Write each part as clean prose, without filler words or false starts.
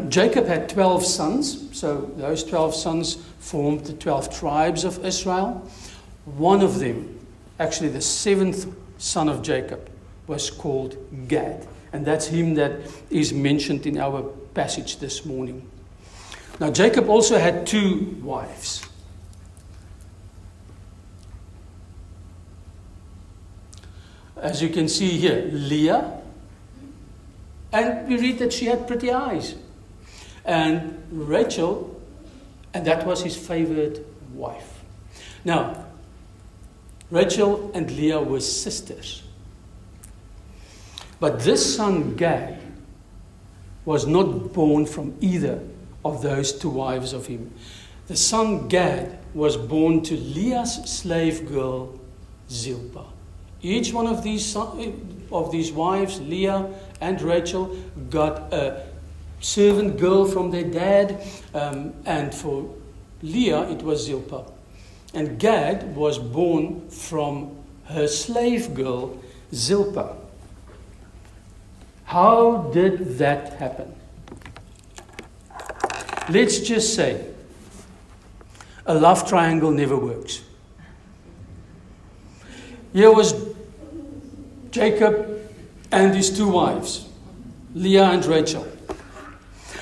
Jacob had 12 sons, so those 12 sons formed the 12 tribes of Israel. One of them, actually the seventh son of Jacob, was called Gad. And that's him that is mentioned in our passage this morning. Now, Jacob also had two wives. As you can see here, Leah, and we read that she had pretty eyes. And Rachel, and that was his favorite wife. Now, Rachel and Leah were sisters. But this son, Gad, was not born from either of those two wives of him. The son Gad was born to Leah's slave girl, Zilpah. Each one of these wives, Leah and Rachel, got a servant girl from their dad, and for Leah it was Zilpah. And Gad was born from her slave girl, Zilpah. How did that happen? Let's just say a love triangle never works. Here was Jacob and his two wives, Leah and Rachel.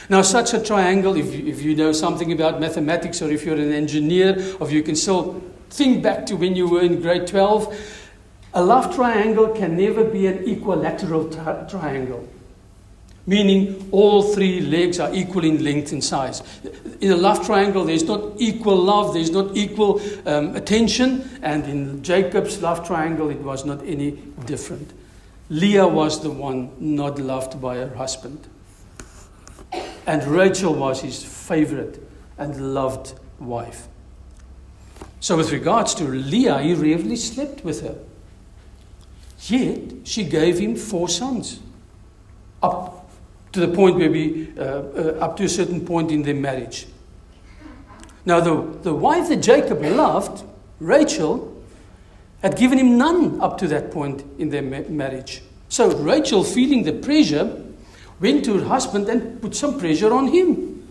Now, such a triangle, if you know something about mathematics, or if you're an engineer, or if you can still think back to when you were in grade 12, a love triangle can never be an equilateral triangle, meaning all three legs are equal in length and size. In a love triangle, there's not equal love, there's not equal attention, and in Jacob's love triangle, it was not any different. Leah was the one not loved by her husband, and Rachel was his favorite and loved wife. So with regards to Leah, he rarely slept with her. Yet, she gave him 4 sons, up to the point where up to a certain point in their marriage. Now, the wife that Jacob loved, Rachel, had given him none up to that point in their marriage. So Rachel, feeling the pressure, went to her husband and put some pressure on him.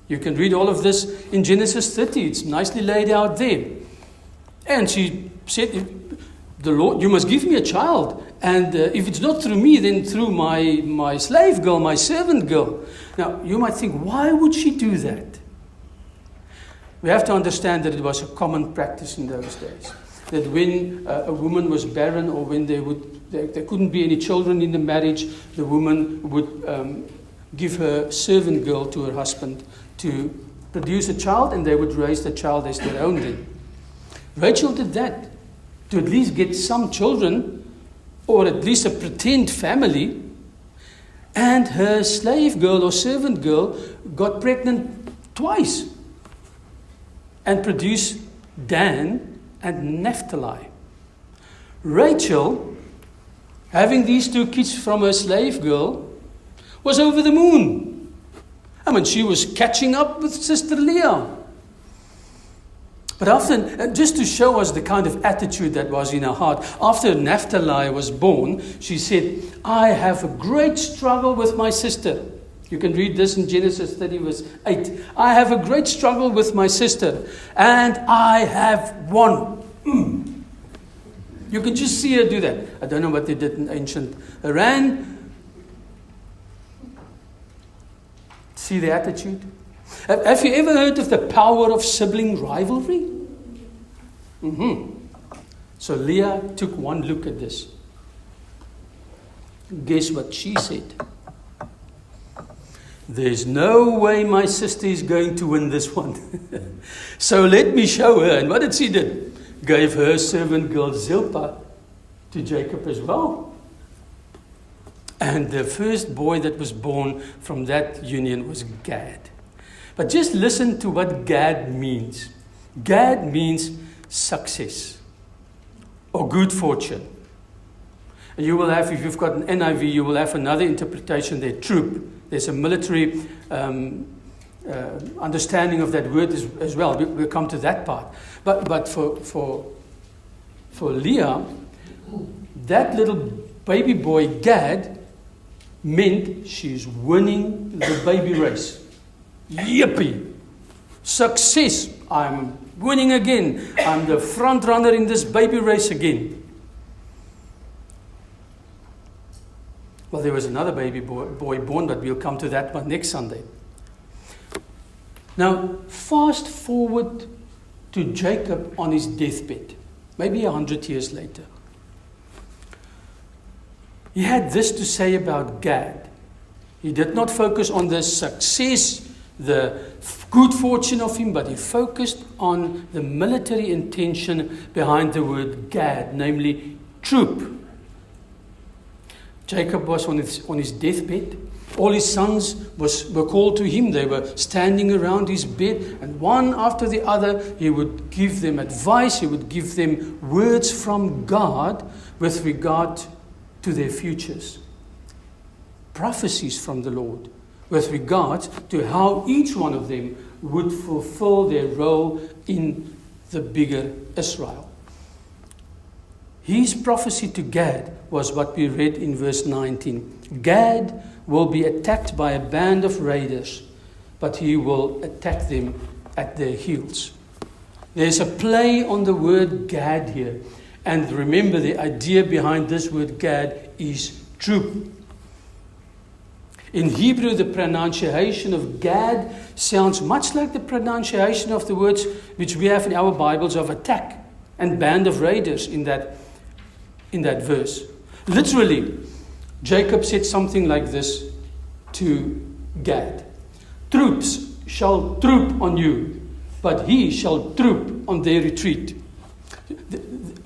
You can read all of this in Genesis 30. It's nicely laid out there. And she said, "The Lord, you must give me a child. And if it's not through me, then through my slave girl, my servant girl." Now, you might think, why would she do that? We have to understand that it was a common practice in those days. That when a woman was barren, or when there couldn't be any children in the marriage, the woman would give her servant girl to her husband to produce a child, and they would raise the child as their own then. Rachel did that to at least get some children, or at least a pretend family, and her slave girl or servant girl got pregnant twice and produced Dan and Naphtali. Rachel, having these 2 kids from her slave girl, was over the moon. I mean, she was catching up with Sister Leah. But after, just to show us the kind of attitude that was in her heart, after Naphtali was born, she said, "I have a great struggle with my sister." You can read this in Genesis 30 verse 8. "I have a great struggle with my sister, and I have won." You can just see her do that. I don't know what they did in ancient Iran. See the attitude? Have you ever heard of the power of sibling rivalry? So Leah took one look at this. Guess what she said? "There's no way my sister is going to win this one. So let me show her." And what did she do? Gave her servant girl Zilpah to Jacob as well. And the first boy that was born from that union was Gad. But just listen to what Gad means. Gad means success or good fortune. And you will have, if you've got an NIV, you will have another interpretation there, troop. There's a military understanding of that word as well. We'll come to that part. But for Leah, that little baby boy Gad meant she's winning the baby race. Yippee! Success! I'm winning again. I'm the front runner in this baby race again. Well, there was another baby boy born, but we'll come to that one next Sunday. Now, fast forward to Jacob on his deathbed, maybe 100 years later. He had this to say about Gad. He did not focus on the success, the good fortune of him, but he focused on the military intention behind the word Gad, namely troop. Jacob was on his deathbed. All his sons were called to him. They were standing around his bed, and one after the other, he would give them advice. He would give them words from God with regard to their futures. Prophecies from the Lord with regard to how each one of them would fulfill their role in the bigger Israel. His prophecy to Gad was what we read in verse 19. Gad will be attacked by a band of raiders, but he will attack them at their heels. There's a play on the word Gad here. And remember, the idea behind this word Gad is troop. In Hebrew, the pronunciation of Gad sounds much like the pronunciation of the words which we have in our Bibles of attack and band of raiders in that verse. Literally, Jacob said something like this to Gad. Troops shall troop on you, but he shall troop on their retreat.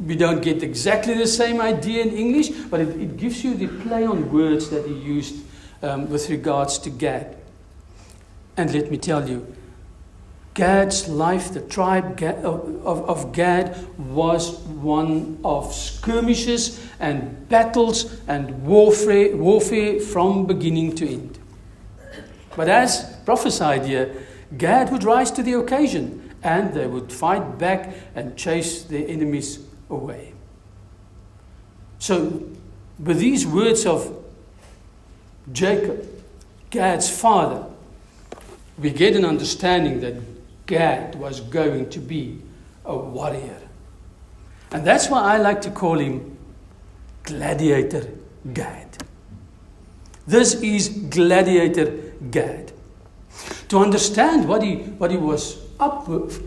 We don't get exactly the same idea in English, but it gives you the play on words that he used with regards to Gad. And let me tell you, Gad's life, the tribe of Gad, was one of skirmishes and battles and warfare from beginning to end. But as prophesied here, Gad would rise to the occasion, and they would fight back and chase their enemies away. So, with these words of Jacob, Gad's father, we get an understanding that Gad was going to be a warrior. And that's why I like to call him Gladiator Gad. This is Gladiator Gad. To understand what he was up with,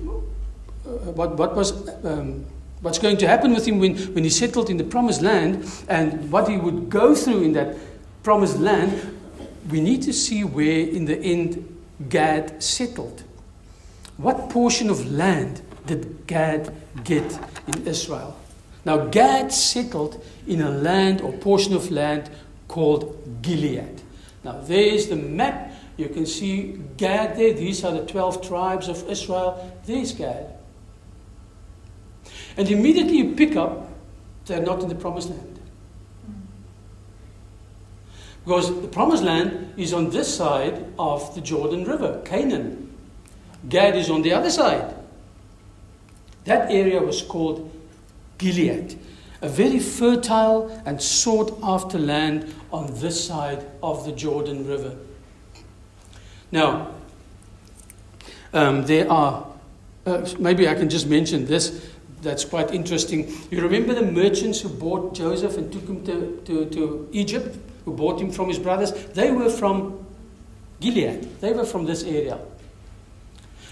what's going to happen with him when he settled in the Promised Land, and what he would go through in that Promised Land, we need to see where in the end Gad settled. What portion of land did Gad get in Israel? Now, Gad settled in a land or portion of land called Gilead. Now, there's the map. You can see Gad there. These are the 12 tribes of Israel. There's Gad. And immediately you pick up, they're not in the Promised Land. Because the Promised Land is on this side of the Jordan River, Canaan. Gad is on the other side. That area was called Gilead, a very fertile and sought-after land on this side of the Jordan River. Now, there are, maybe I can just mention this, that's quite interesting. You remember the merchants who bought Joseph and took him to Egypt, who bought him from his brothers? They were from Gilead. They were from this area.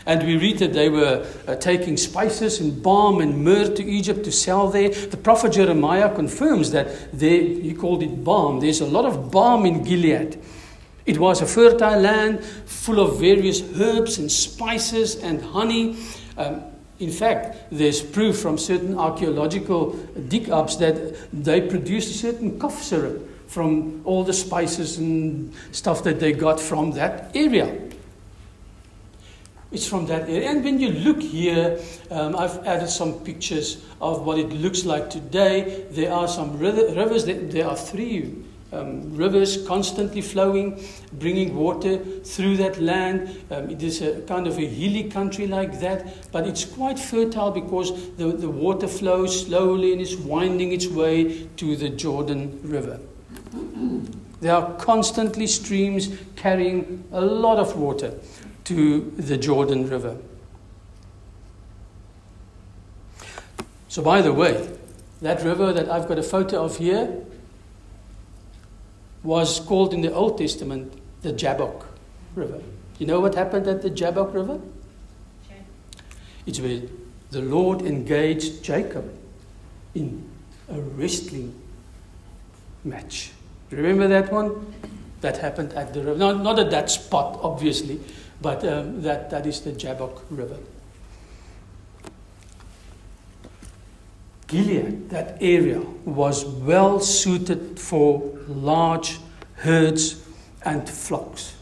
And we read that they were taking spices and balm and myrrh to Egypt to sell there. The prophet Jeremiah confirms that he called it balm. There's a lot of balm in Gilead. It was a fertile land full of various herbs and spices and honey. In fact, there's proof from certain archaeological dig-ups that they produced a certain cough syrup from all the spices and stuff that they got from that area. It's from that area. And when you look here, I've added some pictures of what it looks like today. There are some rivers. There are 3 rivers constantly flowing, bringing water through that land. It is a kind of a hilly country like that, but it's quite fertile because the water flows slowly and is winding its way to the Jordan River. There are constantly streams carrying a lot of water to the Jordan River. So by the way, that river that I've got a photo of here was called in the Old Testament the Jabbok River. You know what happened at the Jabbok River? It's where the Lord engaged Jacob in a wrestling match. Remember that one? That happened at the river. Not at that spot, obviously, but that is the Jabbok River. Gilead, that area, was well suited for large herds and flocks.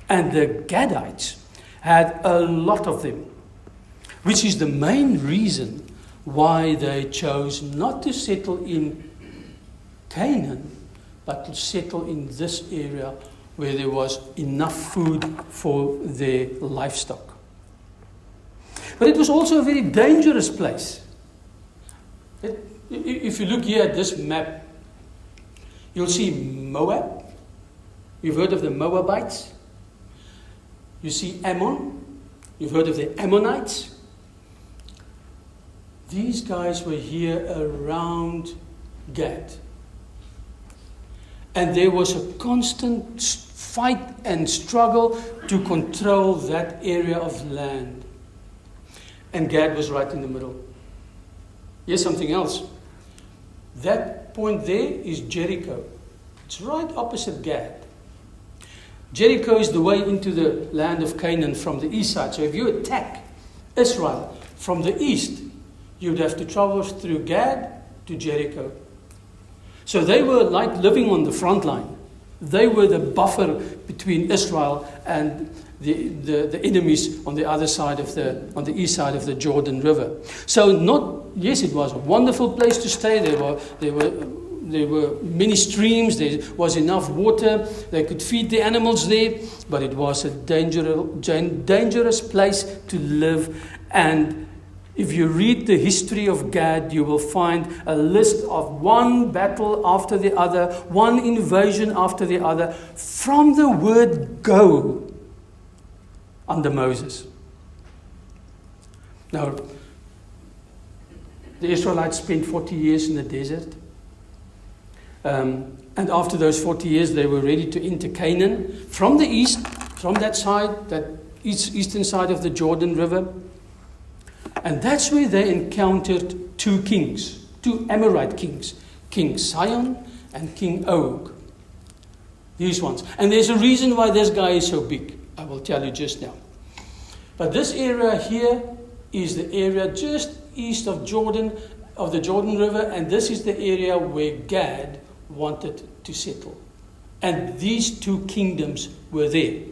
And the Gadites had a lot of them, which is the main reason why they chose not to settle in Canaan, but to settle in this area where there was enough food for their livestock. But it was also a very dangerous place. If you look here at this map, you'll see Moab. You've heard of the Moabites. You see Ammon. You've heard of the Ammonites. These guys were here around Gad. And there was a constant fight and struggle to control that area of land. And Gad was right in the middle. Here's something else. That point there is Jericho. It's right opposite Gad. Jericho is the way into the land of Canaan from the east side. So if you attack Israel from the east, you'd have to travel through Gad to Jericho. So they were like living on the front line. They were the buffer between Israel and the enemies on the other side on the east side of the Jordan River. So yes, it was a wonderful place to stay. There were many streams. There was enough water. They could feed the animals there. But it was a dangerous place to live. And if you read the history of Gad, you will find a list of one battle after the other, one invasion after the other, from the word go under Moses. Now, the Israelites spent 40 years in the desert. And after those 40 years, they were ready to enter Canaan from the east, from that side, that eastern side of the Jordan River. And that's where they encountered two kings, two Amorite kings, King Sihon and King Og. These ones. And there's a reason why this guy is so big. I will tell you just now. But this area here is the area just east of the Jordan River, and this is the area where Gad wanted to settle. And these two kingdoms were there.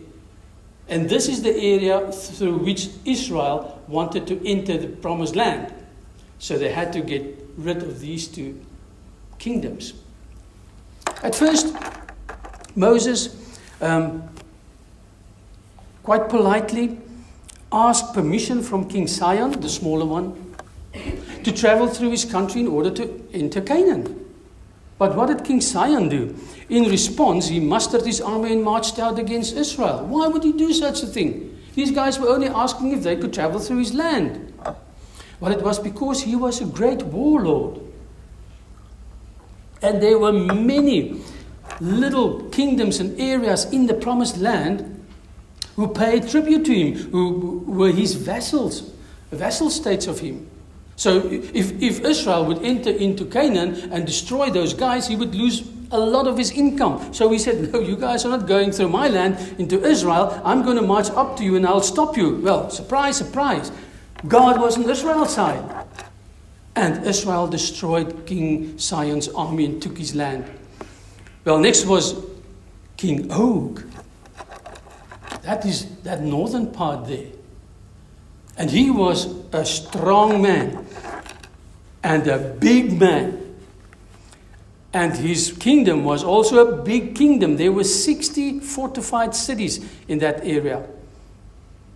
And this is the area through which Israel wanted to enter the promised land. So they had to get rid of these two kingdoms. At first, Moses quite politely asked permission from King Sihon, the smaller one, to travel through his country in order to enter Canaan. But what did King Sihon do? In response, he mustered his army and marched out against Israel. Why would he do such a thing? These guys were only asking if they could travel through his land. Well, it was because he was a great warlord. And there were many little kingdoms and areas in the promised land who paid tribute to him, who were his vassals, vassal states of him. So if Israel would enter into Canaan and destroy those guys, he would lose a lot of his income. So he said, no, you guys are not going through my land into Israel. I'm going to march up to you and I'll stop you. Well, surprise, surprise. God was on Israel's side. And Israel destroyed King Sihon's army and took his land. Well, next was King Og. That is that northern part there. And he was a strong man and a big man. And his kingdom was also a big kingdom. There were 60 fortified cities in that area.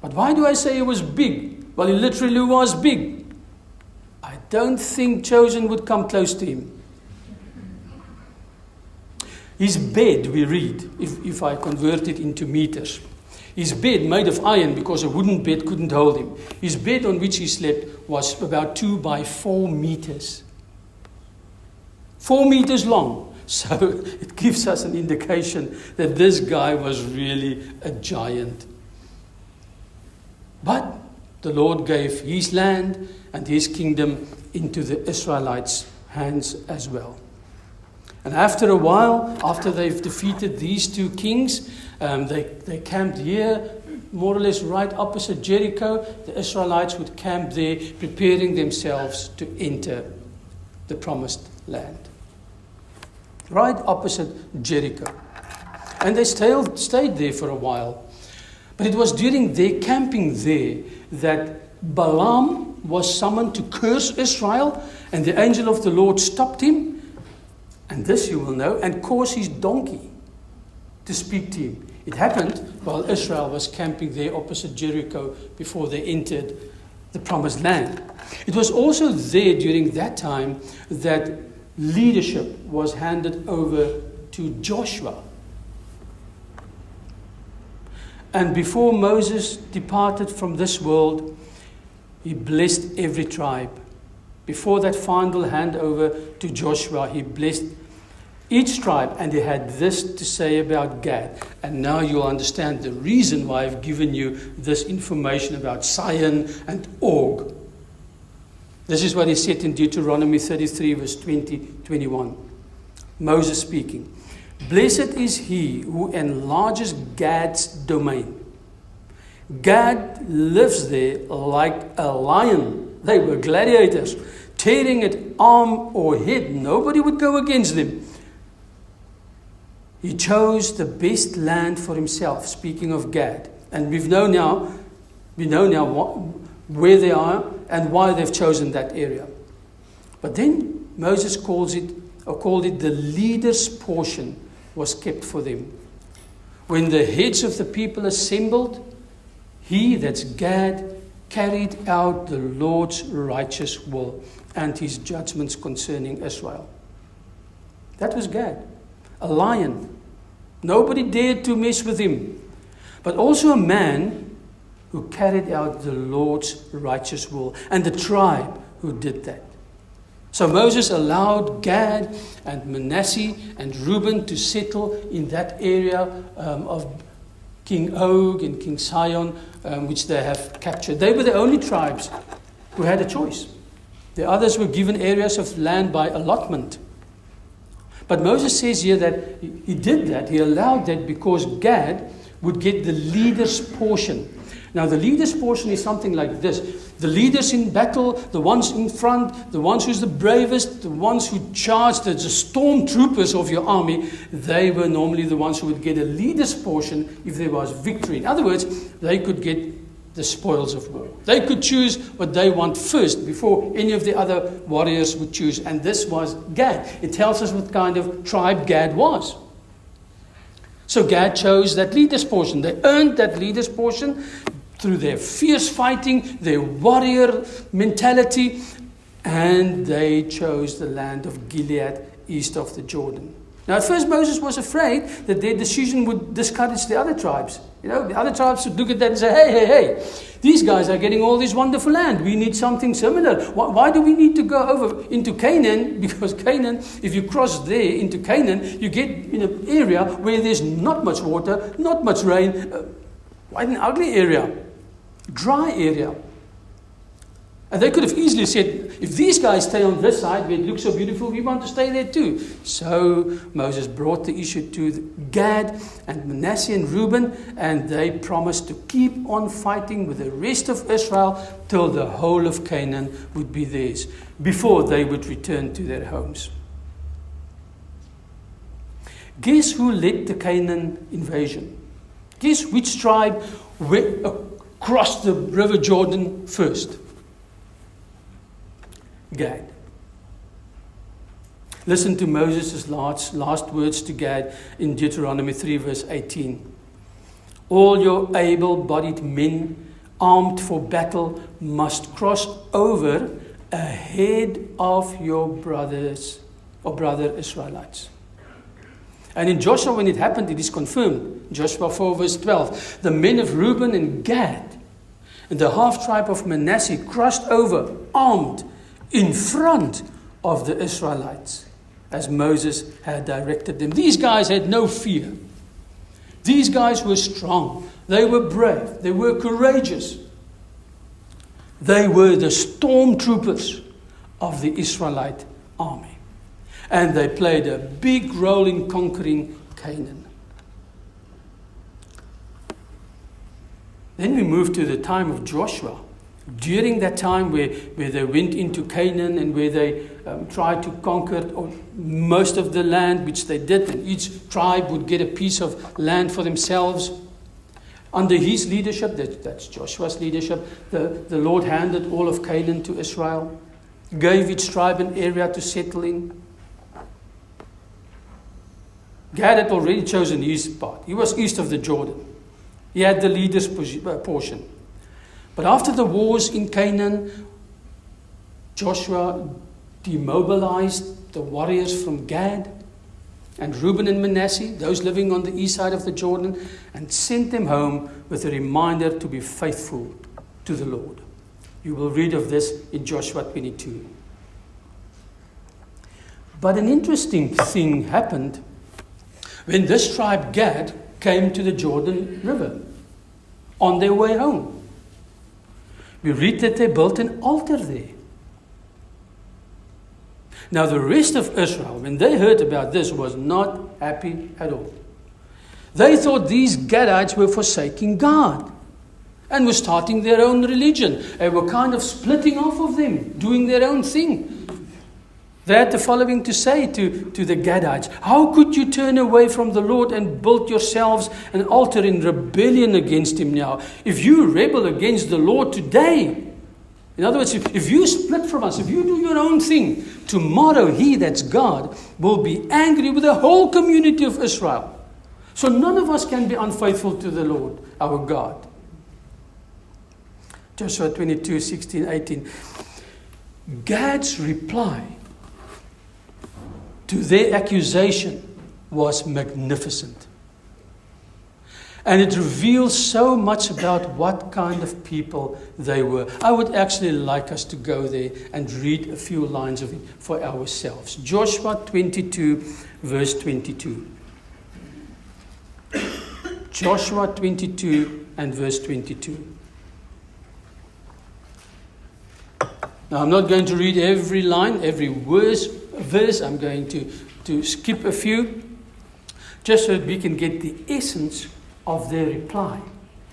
But why do I say it was big? Well, he literally was big. I don't think Chosen would come close to him. His bed, we read, if I convert it into meters. His bed, made of iron, because a wooden bed couldn't hold him. His bed on which he slept was about 2 by 4 meters. 4 meters long. So it gives us an indication that this guy was really a giant. But the Lord gave his land and his kingdom into the Israelites' hands as well. And after a while, after they've defeated these 2 kings, they camped here, more or less right opposite Jericho. The Israelites would camp there, preparing themselves to enter the promised land. Right opposite Jericho. And they stayed there for a while. But it was during their camping there that Balaam was summoned to curse Israel, and the angel of the Lord stopped him, and this you will know, and caused his donkey to speak to him. It happened while Israel was camping there opposite Jericho before they entered the promised land. It was also there during that time that leadership was handed over to Joshua. And before Moses departed from this world, he blessed every tribe. Before that final handover to Joshua, he blessed each tribe, and he had this to say about Gad. And now you'll understand the reason why I've given you this information about Sihon and Og. This is what he said in Deuteronomy 33, verse 20-21. Moses speaking. Blessed is he who enlarges Gad's domain. Gad lives there like a lion. They were gladiators, tearing at arm or head. Nobody would go against them. He chose the best land for himself, speaking of Gad. And we know now where they are and why they've chosen that area. But then Moses called it the leader's portion was kept for them. When the heads of the people assembled, he, that's Gad, carried out the Lord's righteous will and his judgments concerning Israel. That was Gad, a lion. Nobody dared to mess with him. But also a man who carried out the Lord's righteous will, and the tribe who did that. So Moses allowed Gad and Manasseh and Reuben to settle in that area of King Og and King Sihon, which they have captured. They were the only tribes who had a choice. The others were given areas of land by allotment. But Moses says here that he did that, he allowed that because Gad would get the leader's portion. Now the leader's portion is something like this. The leaders in battle, the ones in front, the ones who's the bravest, the ones who charged, the stormtroopers of your army, they were normally the ones who would get a leader's portion if there was victory. In other words, they could get the spoils of war. They could choose what they want first before any of the other warriors would choose. And this was Gad. It tells us what kind of tribe Gad was. So Gad chose that leader's portion. They earned that leader's portion through their fierce fighting, their warrior mentality, and they chose the land of Gilead east of the Jordan. Now at first Moses was afraid that their decision would discourage the other tribes. You know, the other tribes would look at that and say, hey, these guys are getting all this wonderful land. We need something similar. Why do we need to go over into Canaan? Because Canaan, if you cross there into Canaan, you get in an area where there's not much water, not much rain, quite an ugly area, dry area. And they could have easily said, if these guys stay on this side where it looks so beautiful, we want to stay there too. So Moses brought the issue to Gad and Manasseh and Reuben, and they promised to keep on fighting with the rest of Israel till the whole of Canaan would be theirs, before they would return to their homes. Guess who led the Canaan invasion? Guess which tribe went across the river Jordan first? Gad. Listen to Moses' last words to Gad in Deuteronomy 3 verse 18. All your able-bodied men armed for battle must cross over ahead of your brothers or brother Israelites. And in Joshua, when it happened, it is confirmed. Joshua 4 verse 12. The men of Reuben and Gad and the half-tribe of Manasseh crossed over, armed, in front of the Israelites, as Moses had directed them. These guys had no fear. These guys were strong. They were brave. They were courageous. They were the stormtroopers of the Israelite army. And they played a big role in conquering Canaan. Then we move to the time of Joshua. During that time where they went into Canaan and where they tried to conquer most of the land, which they did, and each tribe would get a piece of land for themselves. Under his leadership, that's Joshua's leadership, the Lord handed all of Canaan to Israel, gave each tribe an area to settle in. Gad had already chosen his part. He was east of the Jordan. He had the leader's portion. But after the wars in Canaan, Joshua demobilized the warriors from Gad and Reuben and Manasseh, those living on the east side of the Jordan, and sent them home with a reminder to be faithful to the Lord. You will read of this in Joshua 22. But an interesting thing happened when this tribe Gad came to the Jordan River on their way home. We read that they built an altar there. Now the rest of Israel, when they heard about this, was not happy at all. They thought these Gadites were forsaking God and were starting their own religion. They were kind of splitting off of them, doing their own thing. They had the following to say to the Gadites: how could you turn away from the Lord and build yourselves an altar in rebellion against him now? If you rebel against the Lord today, in other words, if you split from us, if you do your own thing, tomorrow he, that's God, will be angry with the whole community of Israel. So none of us can be unfaithful to the Lord, our God. Joshua 22, 16, 18. Gad's reply to their accusation was magnificent. And it reveals so much about what kind of people they were. I would actually like us to go there and read a few lines of it for ourselves. Joshua 22, verse 22. Joshua 22 and verse 22. Now, I'm not going to read every line, every verse. I'm going to skip a few, just so that we can get the essence of their reply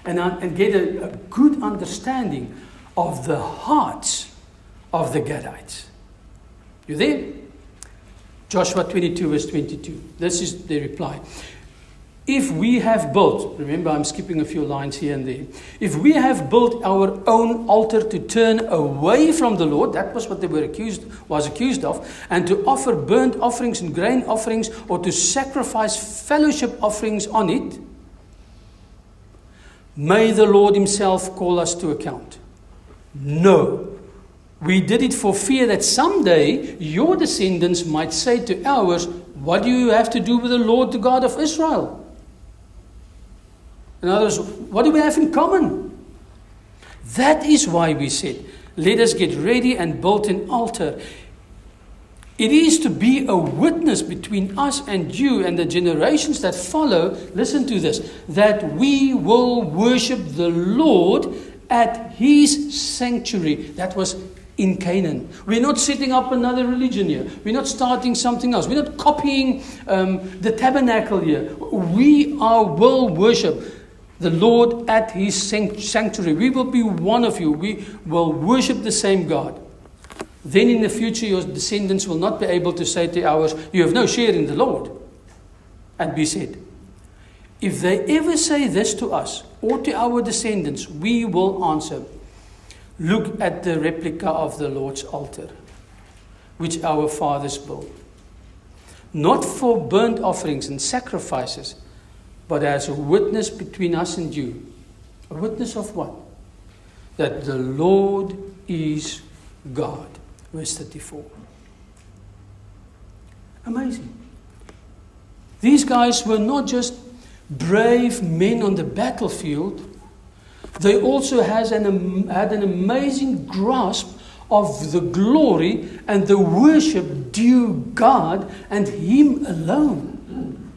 and get a good understanding of the hearts of the Gadites. You there? Joshua 22, verse 22. This is their reply. If we have built, remember I'm skipping a few lines here and there. If we have built our own altar to turn away from the Lord, that was what they were accused of, and to offer burnt offerings and grain offerings, or to sacrifice fellowship offerings on it, may the Lord himself call us to account. No, we did it for fear that someday your descendants might say to ours, what do you have to do with the Lord, the God of Israel? In other words, what do we have in common? That is why we said, let us get ready and build an altar. It is to be a witness between us and you and the generations that follow, listen to this, that we will worship the Lord at his sanctuary. That was in Canaan. We're not setting up another religion here. We're not starting something else. We're not copying the tabernacle here. We will worship the Lord at his sanctuary. We will be one of you. We will worship the same God. Then in the future, your descendants will not be able to say to ours, you have no share in the Lord. And we said, if they ever say this to us or to our descendants, we will answer, look at the replica of the Lord's altar, which our fathers built. Not for burnt offerings and sacrifices, but as a witness between us and you. A witness of what? That the Lord is God. Verse 34. Amazing. These guys were not just brave men on the battlefield, they also had an amazing grasp of the glory and the worship due God and Him alone.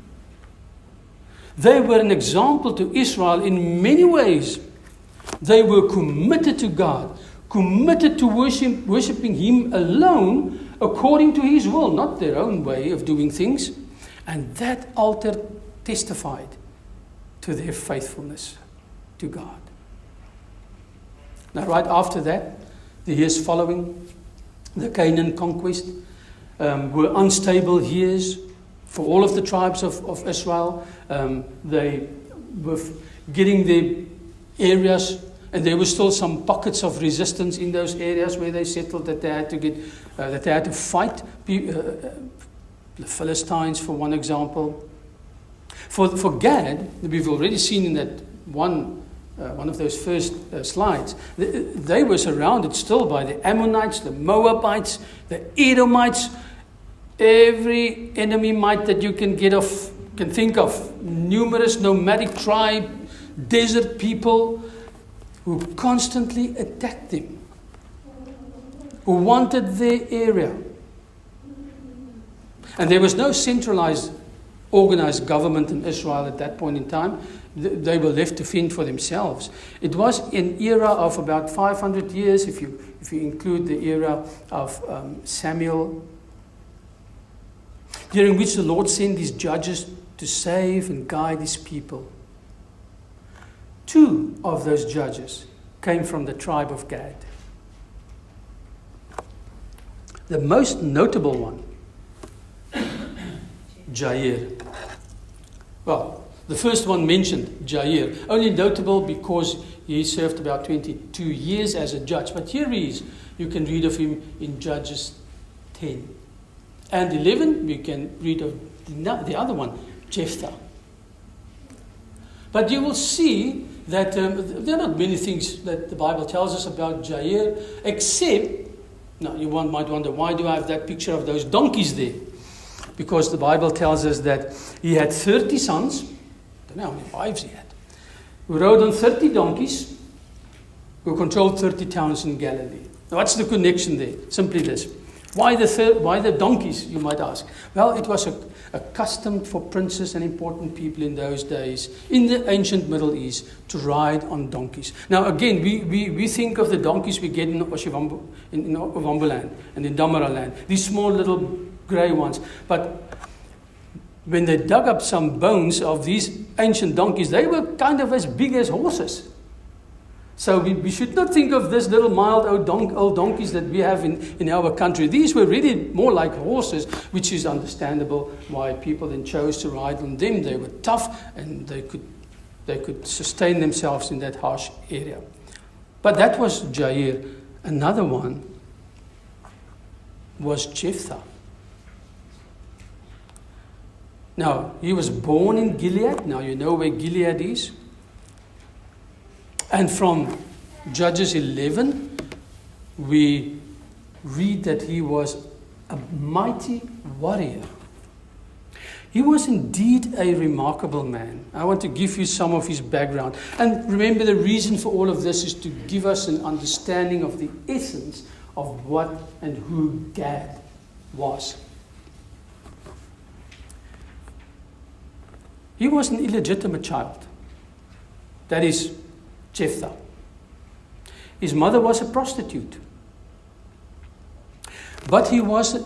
They were an example to Israel in many ways. They were committed to God, committed to worshiping Him alone according to His will, not their own way of doing things. And that altar testified to their faithfulness to God. Now, right after that, the years following the Canaan conquest were unstable years for all of the tribes of Israel. They were getting their areas, and there were still some pockets of resistance in those areas where they settled that they had to fight the Philistines, for one example. For Gad, we've already seen in that one of those first slides, they were surrounded still by the Ammonites, the Moabites, the Edomites, every enemy might that you can think of, numerous nomadic tribe, desert people who constantly attacked them, who wanted their area. And there was no centralized, organized government in Israel at that point in time. They were left to fend for themselves. It was an era of about 500 years, if you include the era of Samuel, during which the Lord sent these judges to save and guide His people. 2 of those judges came from the tribe of Gad. The most notable one, Jair. Well, the first one mentioned, Jair, only notable because he served about 22 years as a judge. But here he is. You can read of him in Judges 10. And 11, we can read of the other one, Jephthah. But you will see that there are not many things that the Bible tells us about Jair, except, now you might wonder, why do I have that picture of those donkeys there? Because the Bible tells us that he had 30 sons, I don't know how many wives he had, who rode on 30 donkeys, who controlled 30 towns in Galilee. Now, what's the connection there? Simply this. Why the donkeys, you might ask? Well, it was a custom for princes and important people in those days, in the ancient Middle East, to ride on donkeys. Now, again, we think of the donkeys we get in Ovamboland and in Damaraland, these small little grey ones. But when they dug up some bones of these ancient donkeys, they were kind of as big as horses. So we should not think of this little mild old donkeys that we have in our country. These were really more like horses, which is understandable why people then chose to ride on them. They were tough and they could sustain themselves in that harsh area. But that was Jair. Another one was Jephthah. Now, he was born in Gilead. Now, you know where Gilead is. And from Judges 11, we read that he was a mighty warrior. He was indeed a remarkable man. I want to give you some of his background. And remember, the reason for all of this is to give us an understanding of the essence of what and who Gad was. He was an illegitimate child. That is Jephthah. His mother was a prostitute. But he was,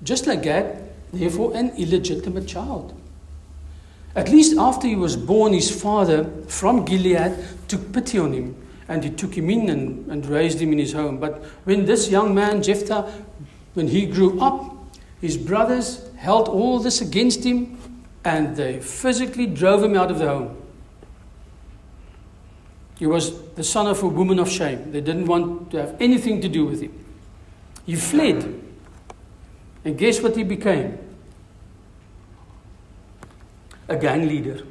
just like Gad, therefore an illegitimate child. At least after he was born, his father from Gilead took pity on him, and he took him in and raised him in his home. But when this young man, Jephthah, when he grew up, his brothers held all this against him, and they physically drove him out of the home. He was the son of a woman of shame. They didn't want to have anything to do with him. He fled. And guess what he became? A gang leader.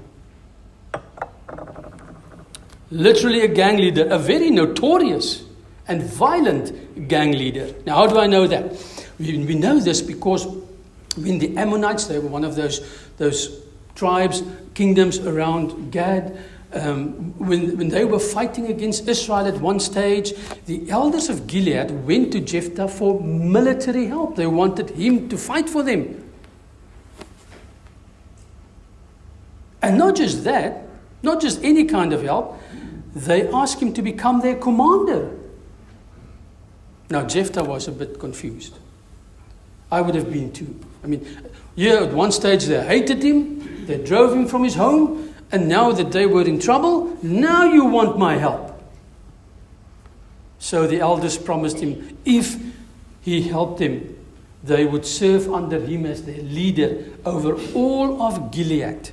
Literally a gang leader. A very notorious and violent gang leader. Now, how do I know that? We know this because when the Ammonites, they were one of those tribes, kingdoms around Gad, when they were fighting against Israel at one stage, the elders of Gilead went to Jephthah for military help. They wanted him to fight for them. And not just that, not just any kind of help, they asked him to become their commander. Now, Jephthah was a bit confused. I would have been too. I mean, yeah, at one stage they hated him, they drove him from his home, and now that they were in trouble, now you want my help. So the elders promised him, if he helped them, they would serve under him as their leader over all of Gilead.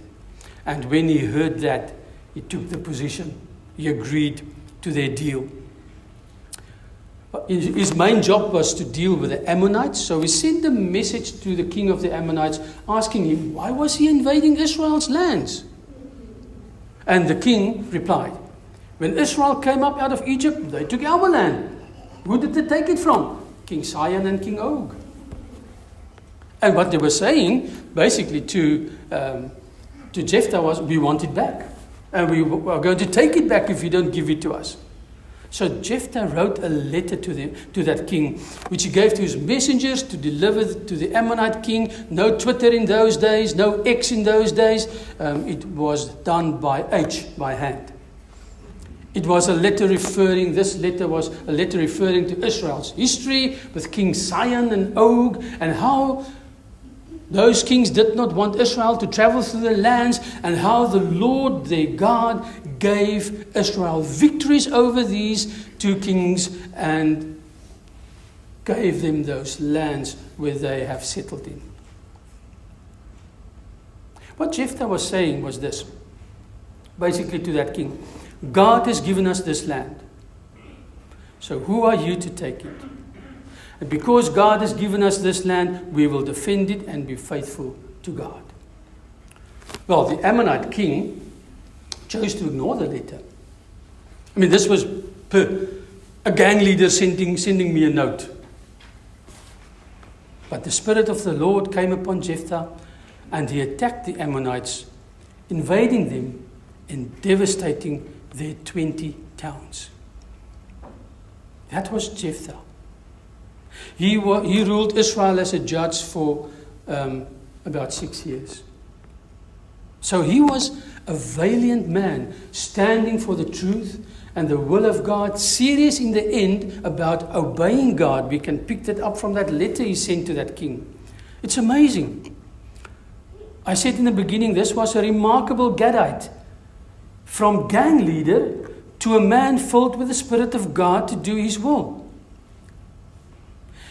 And when he heard that, he took the position. He agreed to their deal. His main job was to deal with the Ammonites. So he sent a message to the king of the Ammonites asking him, why was he invading Israel's lands? And the king replied, when Israel came up out of Egypt, they took our land. Who did they take it from? King Sihon and King Og. And what they were saying, basically, to Jephthah was, we want it back. And we are going to take it back if you don't give it to us. So Jephthah wrote a letter to that king, which he gave to his messengers to deliver to the Ammonite king. No Twitter in those days, no X in those days. It was done by hand. It was a letter referring to Israel's history with King Sihon and Og, and how those kings did not want Israel to travel through the lands, and how the Lord their God gave Israel victories over these two kings and gave them those lands where they have settled in. What Jephthah was saying was this, basically to that king: God has given us this land. So who are you to take it? And because God has given us this land, we will defend it and be faithful to God. Well, the Ammonite king chose to ignore the letter. I mean, this was a gang leader sending me a note. But the Spirit of the Lord came upon Jephthah, and he attacked the Ammonites, invading them and devastating their 20 towns. That was Jephthah. He ruled Israel as a judge for about 6 years. So he was a valiant man, standing for the truth and the will of God, serious in the end about obeying God. We can pick that up from that letter he sent to that king. It's amazing. I said in the beginning, this was a remarkable Gadite. From gang leader to a man filled with the Spirit of God to do his will.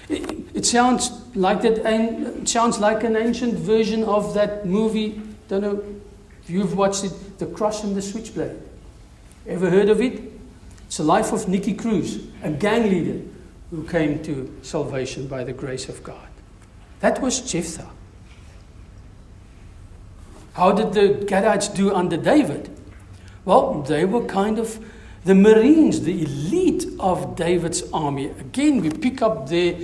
It sounds like that. It sounds like an ancient version of that movie. Don't know if you've watched it, The Cross and the Switchblade. Ever heard of it? It's the life of Nicky Cruz, a gang leader who came to salvation by the grace of God. That was Jephthah. How did the Gadites do under David? Well, they were kind of the Marines, the elite of David's army. Again, we pick up their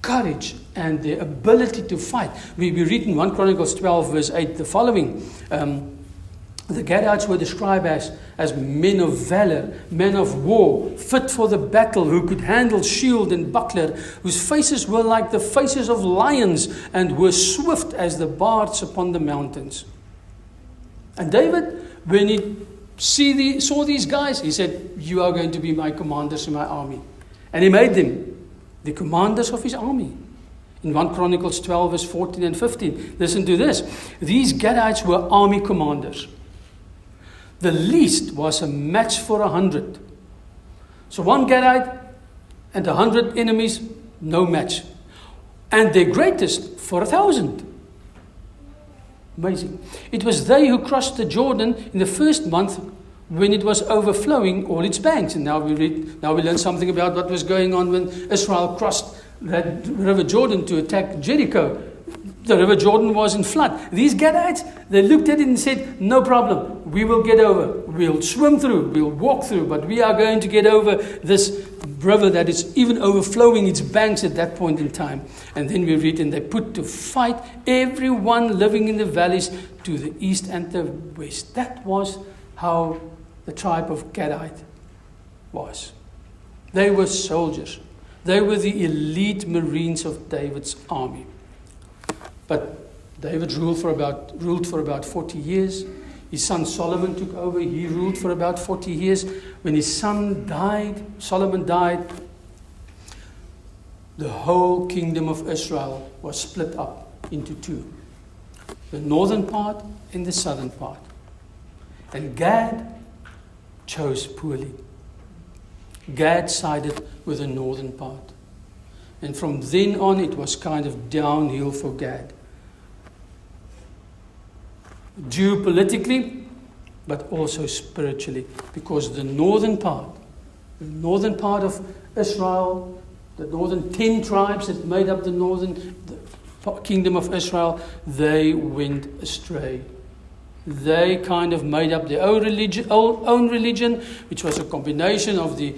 courage and their ability to fight. We read in 1 Chronicles 12 verse 8 the following. The Gadites were described as men of valor, men of war, fit for the battle, who could handle shield and buckler, whose faces were like the faces of lions and were swift as the bards upon the mountains. And David, when he saw these guys, he said, you are going to be my commanders in my army. And he made them the commanders of his army. In 1 Chronicles 12 verse 14 and 15. Listen to this. These Gadites were army commanders. The least was a match for 100. So one Gadite and 100 enemies, no match. And their greatest for 1,000. Amazing. It was they who crossed the Jordan in the first month when it was overflowing all its banks. And now we learn something about what was going on when Israel crossed that river Jordan to attack Jericho. the river Jordan was in flood. These Gadites, they looked at it and said, no problem, we will get over. We'll swim through, we'll walk through, but we are going to get over this river that is even overflowing its banks at that point in time. And then we read, and they put to fight everyone living in the valleys to the east and the west. That was how the tribe of Gadite was. They were soldiers. They were the elite Marines of David's army. But David ruled for about 40 years. His son Solomon took over. He ruled for about 40 years. When his son died, Solomon died, the whole kingdom of Israel was split up into two. The northern part and the southern part. And Gad chose poorly. Gad sided with the northern part. And from then on, it was kind of downhill for Gad. Geopolitically, but also spiritually, because the northern part of Israel, the northern 10 tribes that made up the kingdom of Israel, they went astray. They kind of made up their own religion, which was a combination of the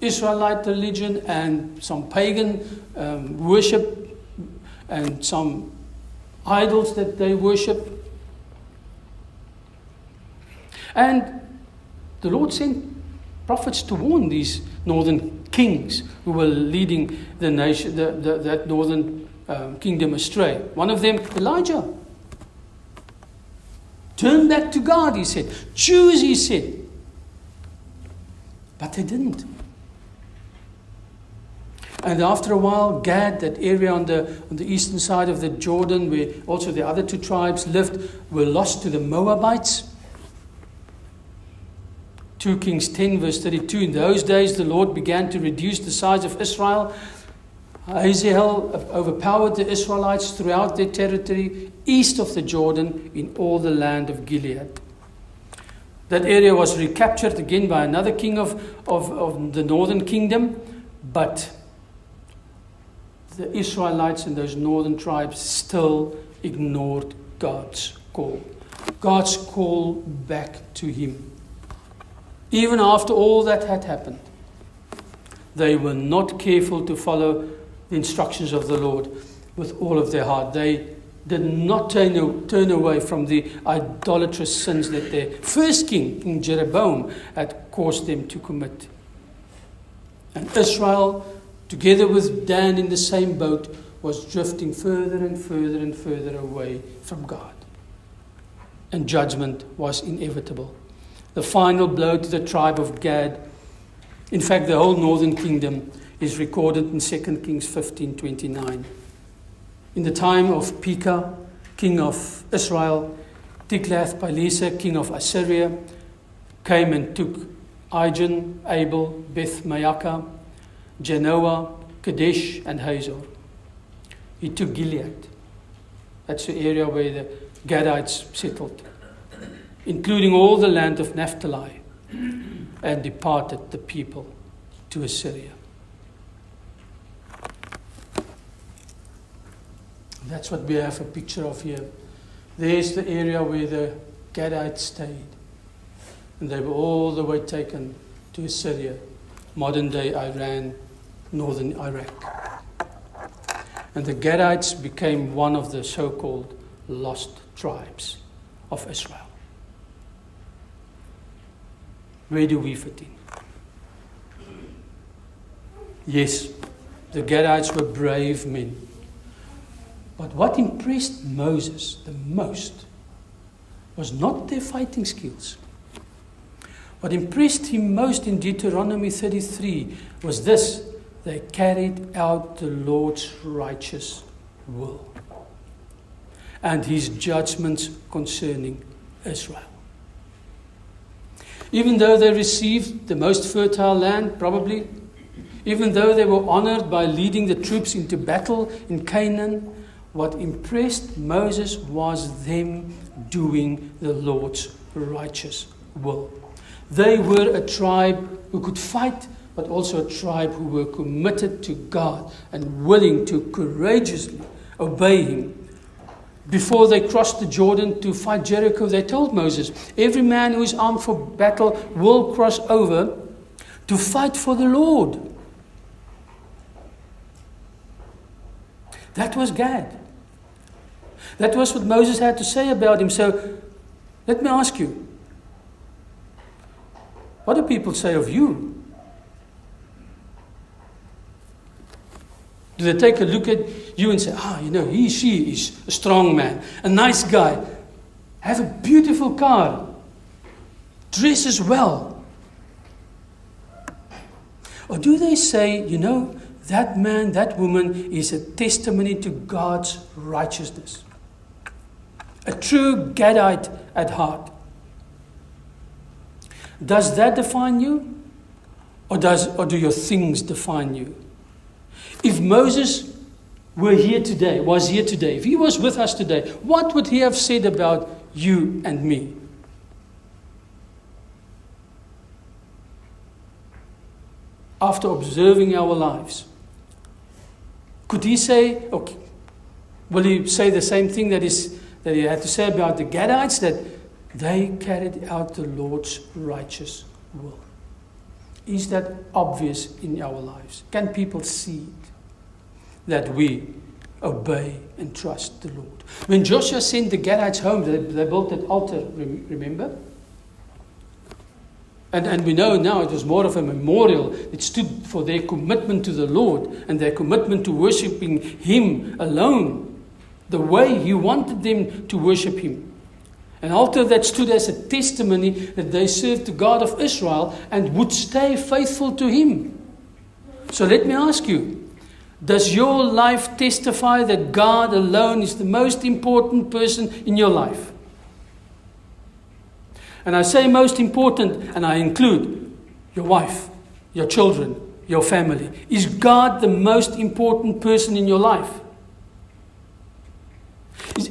Israelite religion and some pagan worship and some idols that they worship. And the Lord sent prophets to warn these northern kings who were leading the nation, that northern kingdom astray. One of them, Elijah. Turn back to God, he said. Choose, he said. But they didn't. And after a while, Gad, that area on the eastern side of the Jordan, where also the other two tribes lived, were lost to the Moabites. 2 Kings 10 verse 32, in those days the Lord began to reduce the size of Israel. Hazael overpowered the Israelites throughout their territory east of the Jordan in all the land of Gilead. That area was recaptured again by another king of the northern kingdom, but the Israelites and those northern tribes still ignored God's call. God's call back to him. Even after all that had happened, they were not careful to follow the instructions of the Lord with all of their heart. They did not turn away from the idolatrous sins that their first king, King Jeroboam, had caused them to commit. And Israel, together with Dan in the same boat, was drifting further and further and further away from God. And judgment was inevitable. The final blow to the tribe of Gad, in fact the whole northern kingdom, is recorded in 2 Kings 15:29. In the time of Pekah, king of Israel, Tiglath-Pileser, king of Assyria, came and took Ijon, Abel, Beth-Maachah, Janoah, Kadesh, and Hazor. He took Gilead. That's the area where the Gadites settled, including all the land of Naphtali, and departed the people to Assyria. That's what we have a picture of here. There's the area where the Gadites stayed. And they were all the way taken to Assyria, modern day Iran, northern Iraq. And the Gadites became one of the so-called lost tribes of Israel. Where do we fit in? Yes, the Gadites were brave men. But what impressed Moses the most was not their fighting skills. What impressed him most in Deuteronomy 33 was this: they carried out the Lord's righteous will and his judgments concerning Israel. Even though they received the most fertile land, probably, even though they were honored by leading the troops into battle in Canaan, what impressed Moses was them doing the Lord's righteous will. They were a tribe who could fight, but also a tribe who were committed to God and willing to courageously obey him before they crossed the Jordan to fight Jericho, they told Moses, every man who is armed for battle will cross over to fight for the Lord. That was Gad. That was what Moses had to say about him. So, let me ask you, what do people say of you? Do they take a look at you and say, she is a strong man, a nice guy, have a beautiful car, dresses well? Or do they say, that man, that woman is a testimony to God's righteousness? A true Gadite at heart. Does that define you? Or do your things define you? If Moses was here today, if he was with us today, what would he have said about you and me? After observing our lives, could he say, okay, will he say the same thing that he had to say about the Gadites, that they carried out the Lord's righteous will? Is that obvious in our lives? Can people see it? That we obey and trust the Lord. When Joshua sent the Gadites home, they built that altar, remember? And we know now it was more of a memorial. It stood for their commitment to the Lord and their commitment to worshiping Him alone, the way He wanted them to worship Him. An altar that stood as a testimony that they served the God of Israel and would stay faithful to Him. So let me ask you, does your life testify that God alone is the most important person in your life? And I say most important, and I include your wife, your children, your family. Is God the most important person in your life?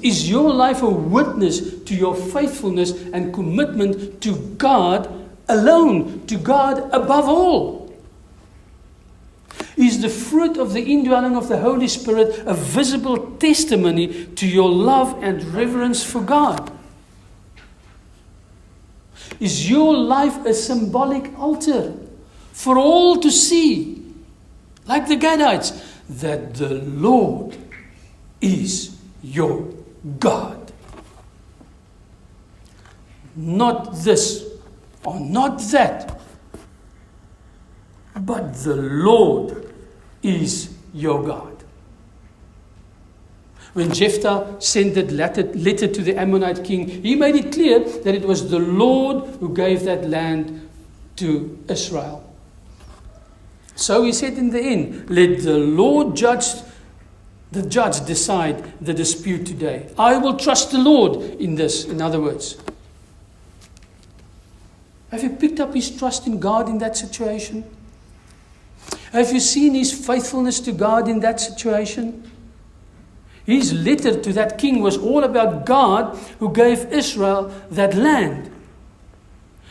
Is your life a witness to your faithfulness and commitment to God alone, to God above all? Is the fruit of the indwelling of the Holy Spirit a visible testimony to your love and reverence for God? Is your life a symbolic altar for all to see, like the Gadites, that the Lord is your God? Not this or not that, but the Lord is your God. When Jephthah sent that letter to the Ammonite king, he made it clear that it was the Lord who gave that land to Israel. So he said in the end, let the Lord the judge decide the dispute today. I will trust the Lord in this, in other words. Have you picked up his trust in God in that situation? Have you seen his faithfulness to God in that situation? His letter to that king was all about God who gave Israel that land.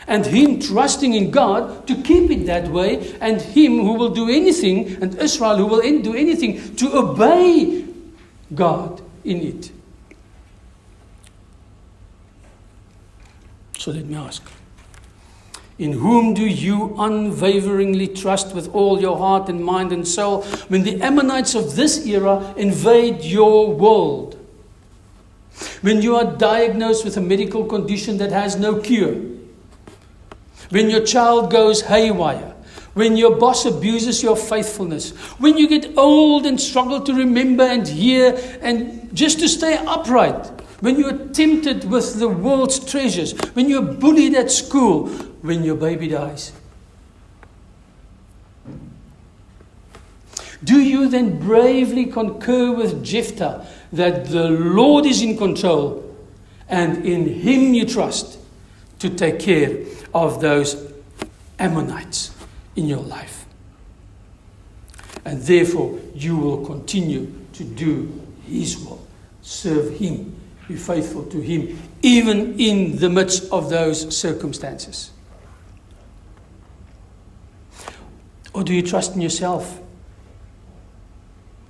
And him trusting in God to keep it that way, and him who will do anything, and Israel who will do anything to obey God in it. So let me ask, in whom do you unwaveringly trust with all your heart and mind and soul when the Ammonites of this era invade your world? When you are diagnosed with a medical condition that has no cure? When your child goes haywire? When your boss abuses your faithfulness? When you get old and struggle to remember and hear and just to stay upright? When you are tempted with the world's treasures? When you are bullied at school? When your baby dies? Do you then bravely concur with Jephthah that the Lord is in control and in him you trust to take care of those Ammonites in your life? And therefore you will continue to do his will, serve him, be faithful to him, even in the midst of those circumstances. Or do you trust in yourself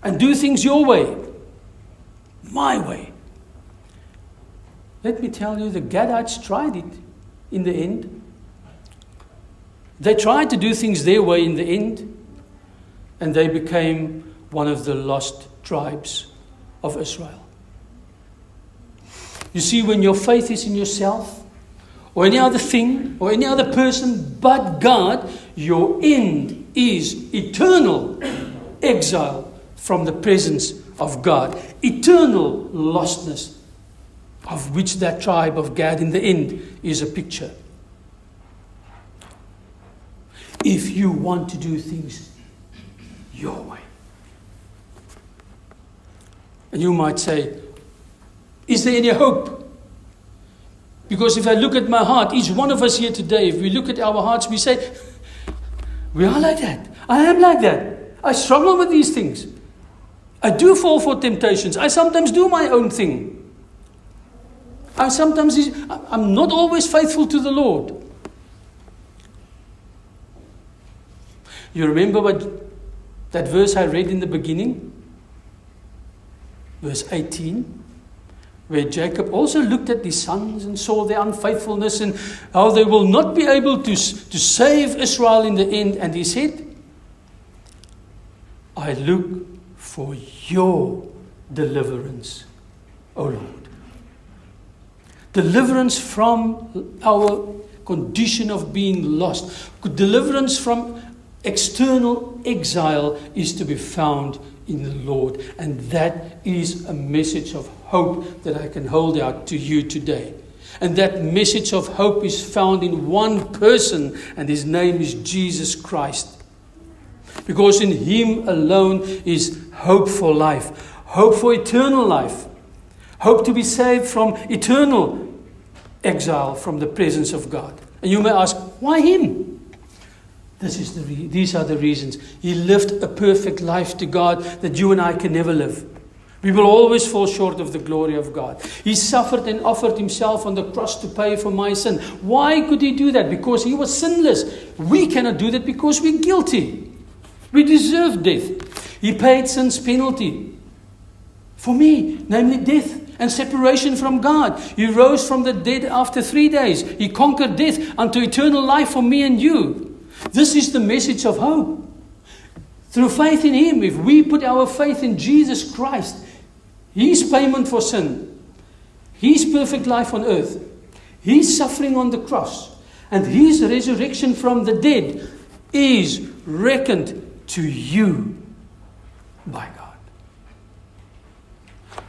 and do things your way, my way? let me tell you, the Gadites tried it in the end. They tried to do things their way in the end, and they became one of the lost tribes of Israel. You see, when your faith is in yourself, or any other thing, or any other person but God, your end is eternal exile from the presence of God. Eternal lostness, of which that tribe of Gad in the end is a picture. If you want to do things your way. And you might say, is there any hope? Because if I look at my heart, each one of us here today, if we look at our hearts, we say, we are like that. I am like that. I struggle with these things. I do fall for temptations. I sometimes do my own thing. I'm not always faithful to the Lord. You remember that verse I read in the beginning? Verse 18, where Jacob also looked at his sons and saw their unfaithfulness and how they will not be able to save Israel in the end. And he said, I look for your deliverance, O Lord. Deliverance from our condition of being lost. Deliverance from external exile is to be found in the Lord. And that is a message of hope that I can hold out to you today. And that message of hope is found in one person, and his name is Jesus Christ. Because in him alone is hope for life, hope for eternal life, hope to be saved from eternal exile from the presence of God. And you may ask, why him? These are the reasons. He lived a perfect life to God that you and I can never live. We will always fall short of the glory of God. He suffered and offered himself on the cross to pay for my sin. Why could he do that? Because he was sinless. We cannot do that because we're guilty. We deserve death. He paid sin's penalty for me, namely death and separation from God. He rose from the dead after 3 days. He conquered death unto eternal life for me and you. This is the message of hope. Through faith in him, if we put our faith in Jesus Christ, his payment for sin, his perfect life on earth, his suffering on the cross, and his resurrection from the dead is reckoned to you by God.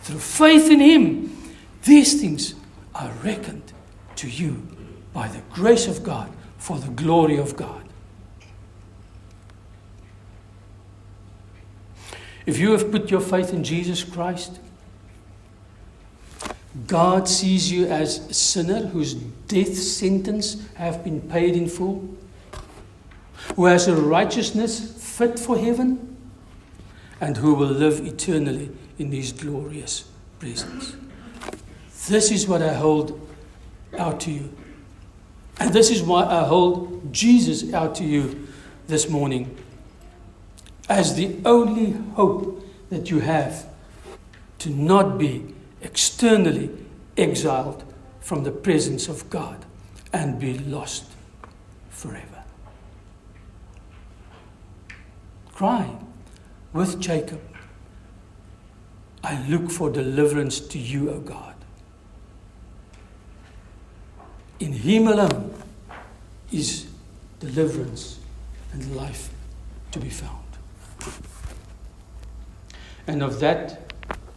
Through faith in him, these things are reckoned to you by the grace of God for the glory of God. If you have put your faith in Jesus Christ, God sees you as a sinner whose death sentence have been paid in full, who has a righteousness fit for heaven, and who will live eternally in his glorious presence. This is what I hold out to you. And this is why I hold Jesus out to you this morning as the only hope that you have to not be externally exiled from the presence of God and be lost forever. Cry with Jacob, I look for deliverance to you, O God. In him alone is deliverance and life to be found. And of that,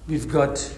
we've got